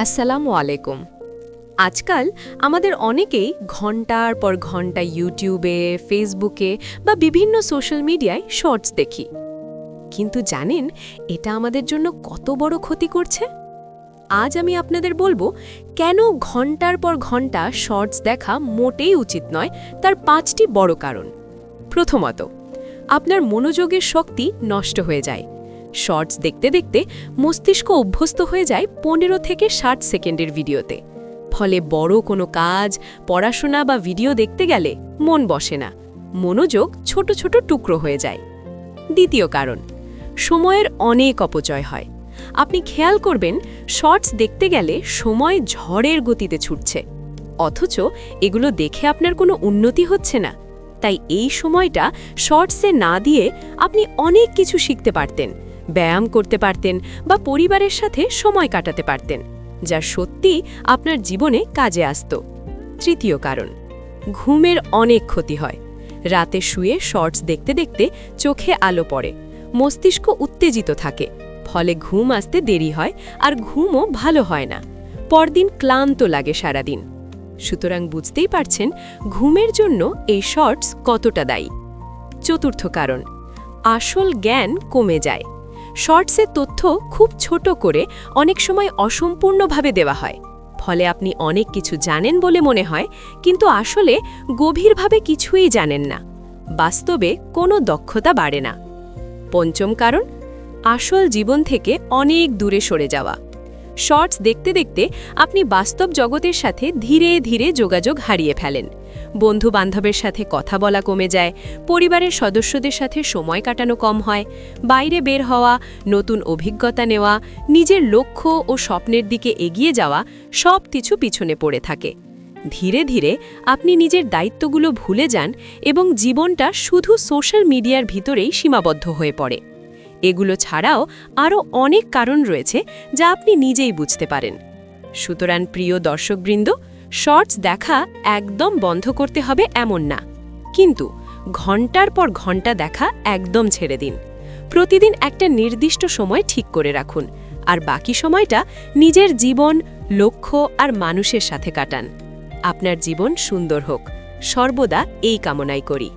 আসসালামু আলাইকুম। আজকাল আমাদের অনেকেই ঘন্টার পর ঘন্টা ইউটিউবে, ফেসবুকে বা বিভিন্ন সোশ্যাল মিডিয়ায় শর্টস দেখি। কিন্তু জানেন এটা আমাদের জন্য কত বড় ক্ষতি করছে? আজ আমি আপনাদের বলবো কেন ঘন্টার পর ঘন্টা শর্টস দেখা মোটেই উচিত নয়, তার 5টি বড় কারণ। প্রথমত, আপনার মনোযোগের শক্তি নষ্ট হয়ে যায়। শর্টস দেখতে দেখতে মস্তিষ্ক অভ্যস্ত হয়ে যায় 15 থেকে 60 সেকেন্ডের ভিডিওতে। ফলে বড় কোনো কাজ, পড়াশোনা বা ভিডিও দেখতে গেলে মন বসে না, মনোযোগ ছোট ছোট টুকরো হয়ে যায়। দ্বিতীয় কারণ, সময়ের অনেক অপচয় হয়। আপনি খেয়াল করবেন শর্টস দেখতে গেলে সময় ঝড়ের গতিতে ছুটছে, অথচ এগুলো দেখে আপনার কোনো উন্নতি হচ্ছে না। তাই এই সময়টা শর্টসে না দিয়ে আপনি অনেক কিছু শিখতে পারতেন, ব্যায়াম করতে পারতেন বা পরিবারের সাথে সময় কাটাতে পারতেন, যা সত্যি আপনার জীবনে কাজে আসত। তৃতীয় কারণ, ঘুমের অনেক ক্ষতি হয়। রাতে শুয়ে শর্টস দেখতে দেখতে চোখে আলো পড়ে, মস্তিষ্ক উত্তেজিত থাকে, ফলে ঘুম আসতে দেরি হয় আর ঘুমও ভালো হয় না। পরদিন ক্লান্ত লাগে সারাদিন। সুতরাং বুঝতেই পারছেন ঘুমের জন্য এই শর্টস কতটা দায়ী। চতুর্থ কারণ, আসল জ্ঞান কমে যায়। শর্টসের তথ্য খুব ছোট করে অনেক সময় অসম্পূর্ণভাবে দেওয়া হয়, ফলে আপনি অনেক কিছু জানেন বলে মনে হয়, কিন্তু আসলে গভীরভাবে কিছুই জানেন না। বাস্তবে কোনো দক্ষতা বাড়ে না। পঞ্চম কারণ, আসল জীবন থেকে অনেক দূরে সরে যাওয়া। শর্টস দেখতে দেখতে আপনি বাস্তব জগতের সাথে ধীরে ধীরে যোগাযোগ হারিয়ে ফেলেন। বন্ধু-বান্ধবের সাথে কথা বলা কমে যায়, পরিবারের সদস্যদের সাথে সময় কাটানো কম হয়, বাইরে বের হওয়া, নতুন অভিজ্ঞতা নেওয়া, নিজের লক্ষ্য ও স্বপ্নের দিকে এগিয়ে যাওয়া সব কিছু পিছনে পড়ে থাকে। ধীরে ধীরে আপনি নিজের দায়িত্বগুলো ভুলে যান এবং জীবনটা শুধু সোশ্যাল মিডিয়ার ভিতরেই সীমাবদ্ধ হয়ে পড়ে। এগুলো ছাড়াও আরও অনেক কারণ রয়েছে যা আপনি নিজেই বুঝতে পারেন। সুতরাং প্রিয় দর্শকবৃন্দ, শর্টস দেখা একদম বন্ধ করতে হবে এমন না, কিন্তু ঘন্টার পর ঘন্টা দেখা একদম ছেড়ে দিন। প্রতিদিন একটা নির্দিষ্ট সময় ঠিক করে রাখুন, আর বাকি সময়টা নিজের জীবন, লক্ষ্য আর মানুষের সাথে কাটান। আপনার জীবন সুন্দর হোক, সর্বদা এই কামনাই করি।